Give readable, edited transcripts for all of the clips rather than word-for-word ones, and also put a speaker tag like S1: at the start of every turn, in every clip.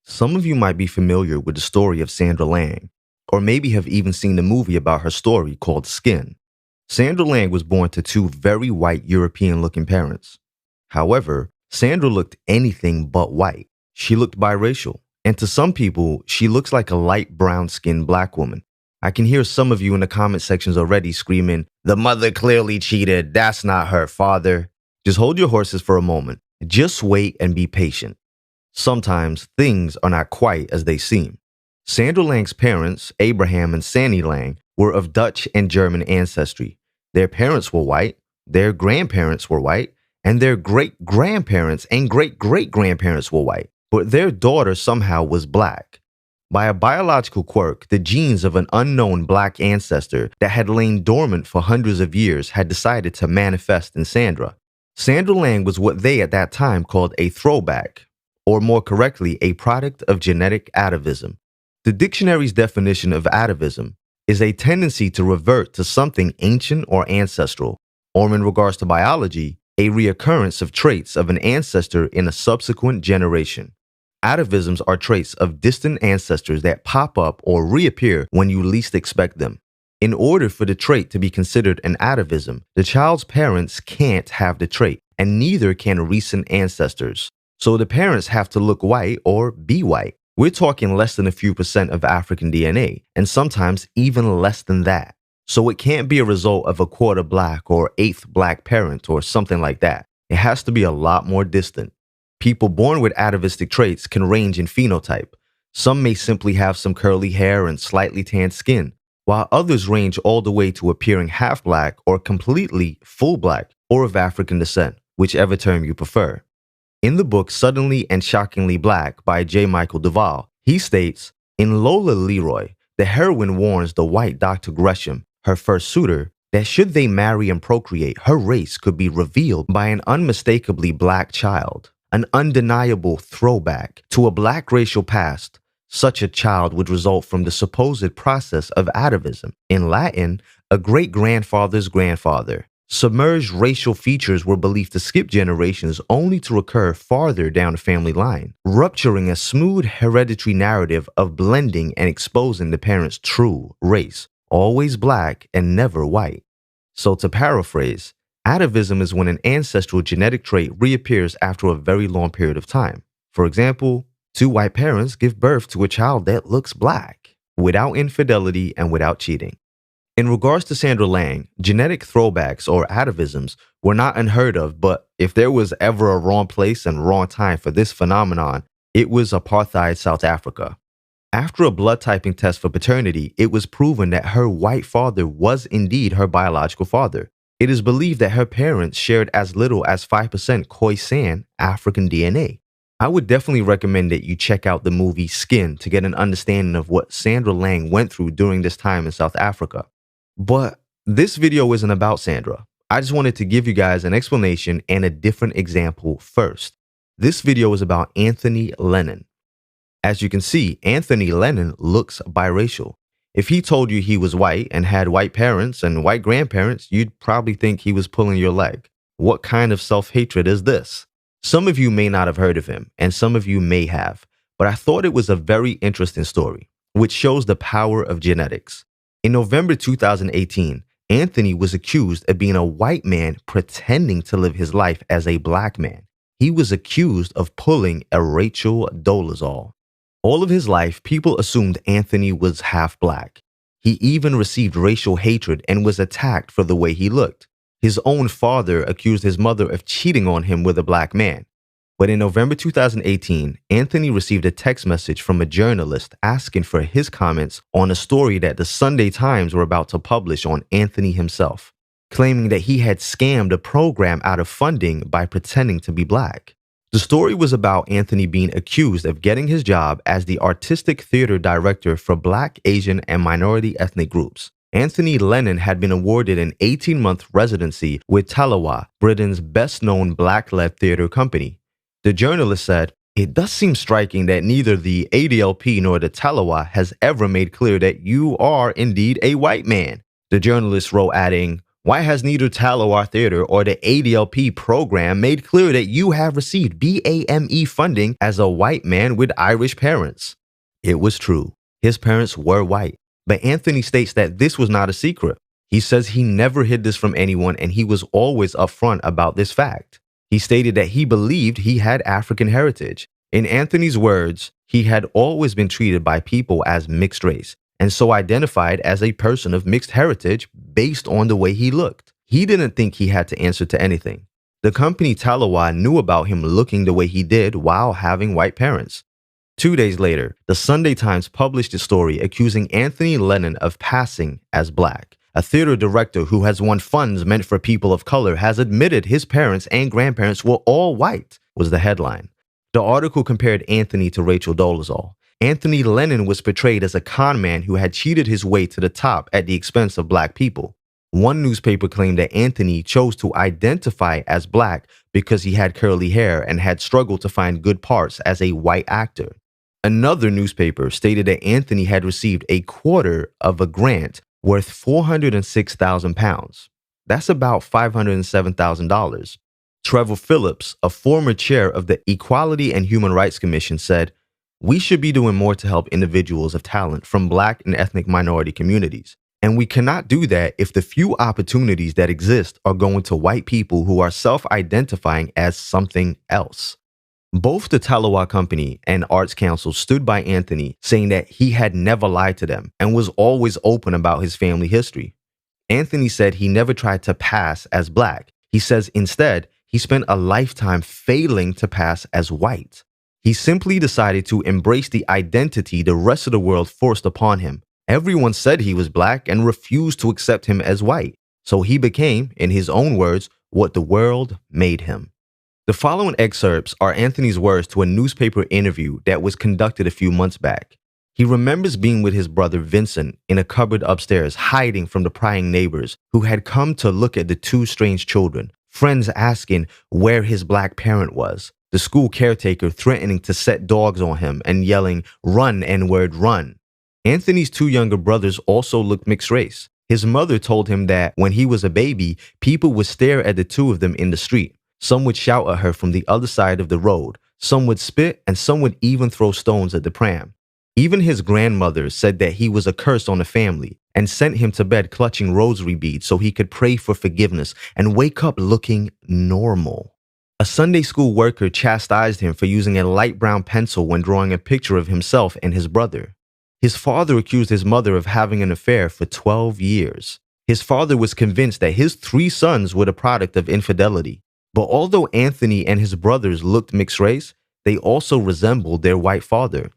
S1: Some of you might be familiar with the story of Sandra Lang, or maybe have even seen the movie about her story called Skin. Sandra Lang was born to two very white European-looking parents. However, Sandra looked anything but white. She looked biracial, and to some people, she looks like a light brown-skinned black woman. I can hear some of you in the comment sections already screaming, "The mother clearly cheated, that's not her father." Just hold your horses for a moment. Just wait and be patient. Sometimes things are not quite as they seem. Sandra Lang's parents, Abraham and Sandy Lang, were of Dutch and German ancestry. Their parents were white, their grandparents were white, and their great-grandparents and great-great-grandparents were white, but their daughter somehow was black. By a biological quirk, the genes of an unknown black ancestor that had lain dormant for hundreds of years had decided to manifest in Sandra. Sandra Lang was what they at that time called a throwback, or more correctly, a product of genetic atavism. The dictionary's definition of atavism is a tendency to revert to something ancient or ancestral, or in regards to biology, a reoccurrence of traits of an ancestor in a subsequent generation. Atavisms are traits of distant ancestors that pop up or reappear when you least expect them. In order for the trait to be considered an atavism, the child's parents can't have the trait, and neither can recent ancestors. So the parents have to look white or be white. We're talking less than a few % of African DNA, and sometimes even less than that. So it can't be a result of a quarter black or eighth black parent or something like that. It has to be a lot more distant. People born with atavistic traits can range in phenotype. Some may simply have some curly hair and slightly tanned skin, while others range all the way to appearing half black or completely full black or of African descent, whichever term you prefer. In the book Suddenly and Shockingly Black by J. Michael Duvall, he states, in Lola Leroy, the heroine warns the white Dr. Gresham, her first suitor, that should they marry and procreate, her race could be revealed by an unmistakably black child, an undeniable throwback to a black racial past. Such a child would result from the supposed process of atavism, in Latin, a great-grandfather's grandfather. Submerged racial features were believed to skip generations only to recur farther down the family line, rupturing a smooth hereditary narrative of blending and exposing the parents' true race, always black and never white. So to paraphrase, atavism is when an ancestral genetic trait reappears after a very long period of time. For example, two white parents give birth to a child that looks black, without infidelity and without cheating. In regards to Sandra Lang, genetic throwbacks or atavisms were not unheard of, but if there was ever a wrong place and wrong time for this phenomenon, it was apartheid South Africa. After a blood typing test for paternity, it was proven that her white father was indeed her biological father. It is believed that her parents shared as little as 5% Khoisan African DNA. I would definitely recommend that you check out the movie Skin to get an understanding of what Sandra Lang went through during this time in South Africa. But this video isn't about Sandra. I just wanted to give you guys an explanation and a different example first. This video is about Anthony Lennon. As you can see, Anthony Lennon looks biracial. If he told you he was white and had white parents and white grandparents, you'd probably think he was pulling your leg. What kind of self-hatred is this? Some of you may not have heard of him, and some of you may have, but I thought it was a very interesting story, which shows the power of genetics. In November 2018, Anthony was accused of being a white man pretending to live his life as a black man. He was accused of pulling a Rachel Dolezal. All of his life, people assumed Anthony was half black. He even received racial hatred and was attacked for the way he looked. His own father accused his mother of cheating on him with a black man. But in November 2018, Anthony received a text message from a journalist asking for his comments on a story that the Sunday Times were about to publish on Anthony himself, claiming that he had scammed a program out of funding by pretending to be black. The story was about Anthony being accused of getting his job as the artistic theater director for Black, Asian, and minority ethnic groups. Anthony Lennon had been awarded an 18-month residency with Talawa, Britain's best-known black-led theater company. The journalist said, "It does seem striking that neither the ADLP nor the Talawa has ever made clear that you are indeed a white man." The journalist wrote, adding, Why has neither Talawar Theater or the ADLP program made clear that you have received BAME funding as a white man with Irish parents? It was true. His parents were white, but Anthony states that this was not a secret. He says he never hid this from anyone and he was always upfront about this fact. He stated that he believed he had African heritage. In Anthony's words, he had always been treated by people as mixed race, and so identified as a person of mixed heritage based on the way he looked. He didn't think he had to answer to anything. The company Talawa knew about him looking the way he did while having white parents. 2 days later, the Sunday Times published a story accusing Anthony Lennon of passing as black. A theater director who has won funds meant for people of color has admitted his parents and grandparents were all white, was the headline. The article compared Anthony to Rachel Dolezal. Anthony Lennon was portrayed as a con man who had cheated his way to the top at the expense of black people. One newspaper claimed that Anthony chose to identify as black because he had curly hair and had struggled to find good parts as a white actor. Another newspaper stated that Anthony had received a quarter of a grant worth £406,000. That's about $507,000. Trevor Phillips, a former chair of the Equality and Human Rights Commission, said, "We should be doing more to help individuals of talent from black and ethnic minority communities. And we cannot do that if the few opportunities that exist are going to white people who are self-identifying as something else." Both the Talawa Company and Arts Council stood by Anthony, saying that he had never lied to them and was always open about his family history. Anthony said he never tried to pass as black. He says instead, he spent a lifetime failing to pass as white. He simply decided to embrace the identity the rest of the world forced upon him. Everyone said he was black and refused to accept him as white. So he became, in his own words, what the world made him. The following excerpts are Anthony's words to a newspaper interview that was conducted a few months back. He remembers being with his brother Vincent in a cupboard upstairs, hiding from the prying neighbors who had come to look at the two strange children, friends asking where his black parent was, the school caretaker threatening to set dogs on him and yelling, "Run, N-word, run." Anthony's two younger brothers also looked mixed race. His mother told him that when he was a baby, people would stare at the two of them in the street. Some would shout at her from the other side of the road. Some would spit, and some would even throw stones at the pram. Even his grandmother said that he was a curse on the family and sent him to bed clutching rosary beads so he could pray for forgiveness and wake up looking normal. A Sunday school worker chastised him for using a light brown pencil when drawing a picture of himself and his brother. His father accused his mother of having an affair for 12 years. His father was convinced that his 3 sons were the product of infidelity. But although Anthony and his brothers looked mixed race, they also resembled their white father.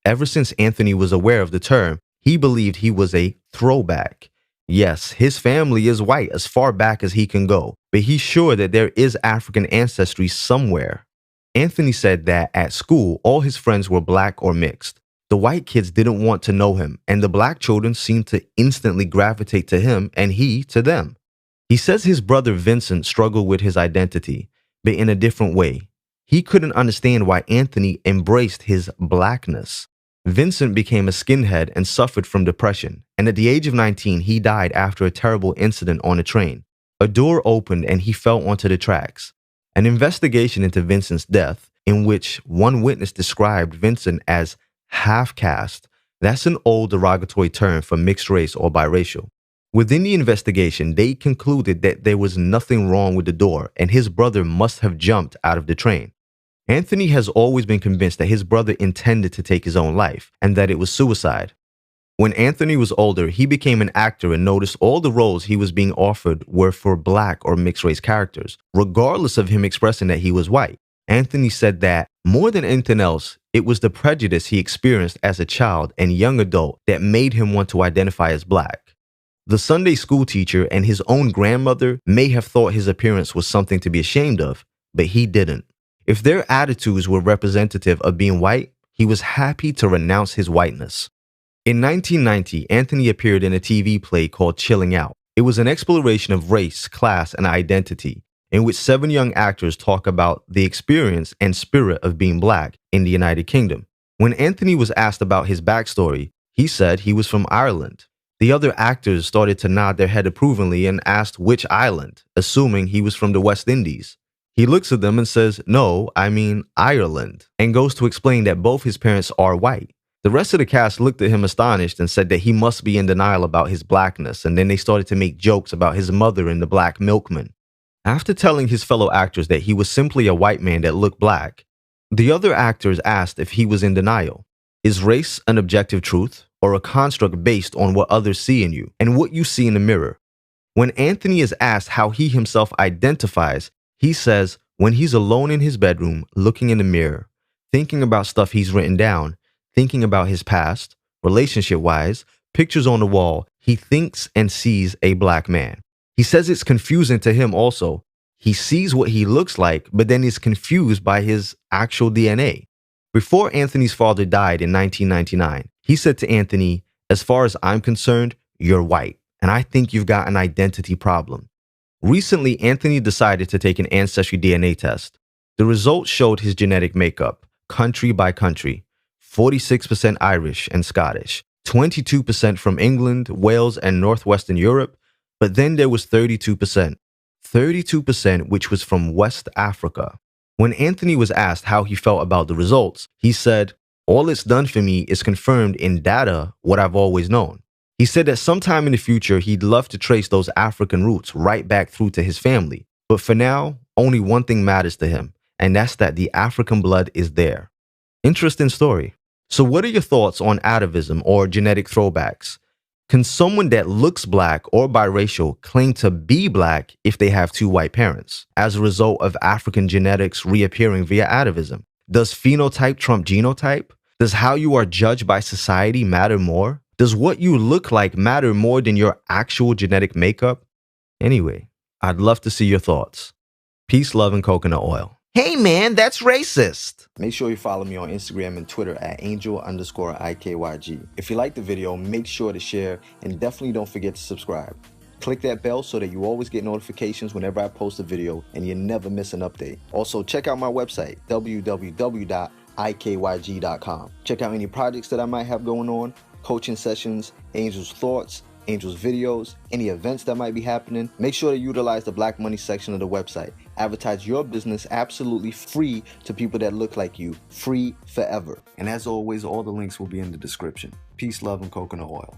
S1: Ever since Anthony was aware of the term, he believed he was a throwback. Yes, his family is white as far back as he can go, but he's sure that there is African ancestry somewhere. Anthony said that at school, all his friends were black or mixed. The white kids didn't want to know him, and the black children seemed to instantly gravitate to him and he to them. He says his brother Vincent struggled with his identity, but in a different way. He couldn't understand why Anthony embraced his blackness. Vincent became a skinhead and suffered from depression, and at the age of 19, he died after a terrible incident on a train. A door opened and he fell onto the tracks. An investigation into Vincent's death, in which one witness described Vincent as half-caste, that's an old derogatory term for mixed race or biracial. Within the investigation, they concluded that there was nothing wrong with the door and his brother must have jumped out of the train. Anthony has always been convinced that his brother intended to take his own life and that it was suicide. When Anthony was older, he became an actor and noticed all the roles he was being offered were for black or mixed race characters, regardless of him expressing that he was white. Anthony said that, more than anything else, it was the prejudice he experienced as a child and young adult that made him want to identify as black. The Sunday school teacher and his own grandmother may have thought his appearance was something to be ashamed of, but he didn't. If their attitudes were representative of being white, he was happy to renounce his whiteness. In 1990, Anthony appeared in a TV play called Chilling Out. It was an exploration of race, class, and identity, in which 7 young actors talk about the experience and spirit of being black in the United Kingdom. When Anthony was asked about his backstory, he said he was from Ireland. The other actors started to nod their head approvingly and asked which island, assuming he was from the West Indies. He looks at them and says, "No, I mean Ireland," and goes to explain that both his parents are white. The rest of the cast looked at him astonished and said that he must be in denial about his blackness, and then they started to make jokes about his mother and the black milkman. After telling his fellow actors that he was simply a white man that looked black, the other actors asked if he was in denial. Is race an objective truth or a construct based on what others see in you and what you see in the mirror? When Anthony is asked how he himself identifies, he says when he's alone in his bedroom, looking in the mirror, thinking about stuff he's written down, thinking about his past, relationship-wise, pictures on the wall, he thinks and sees a black man. He says it's confusing to him also. He sees what he looks like, but then is confused by his actual DNA. Before Anthony's father died in 1999, he said to Anthony, "As far as I'm concerned, you're white, and I think you've got an identity problem." Recently, Anthony decided to take an ancestry DNA test. The results showed his genetic makeup, country by country: 46% Irish and Scottish, 22% from England, Wales, and Northwestern Europe, but then there was 32% which was from West Africa. When Anthony was asked how he felt about the results, he said, "All it's done for me is confirmed in data what I've always known." He said that sometime in the future, he'd love to trace those African roots right back through to his family. But for now, only one thing matters to him, and that's that the African blood is there. Interesting story. So what are your thoughts on atavism or genetic throwbacks? Can someone that looks black or biracial claim to be black if they have two white parents as a result of African genetics reappearing via atavism? Does phenotype trump genotype? Does how you are judged by society matter more? Does what you look like matter more than your actual genetic makeup? Anyway, I'd love to see your thoughts. Peace, love, and coconut oil. Hey man, that's racist. Make sure you follow me on Instagram and Twitter at angel_IKYG. If you like the video, make sure to share and definitely don't forget to subscribe. Click that bell so that you always get notifications whenever I post a video and you never miss an update. Also, check out my website, www.ikyg.com. Check out any projects that I might have going on, coaching sessions, Angel's thoughts, Angel's videos, any events that might be happening. Make sure to utilize the Black Money section of the website. Advertise your business absolutely free to people that look like you, free forever. And as always, all the links will be in the description. Peace, love, and coconut oil.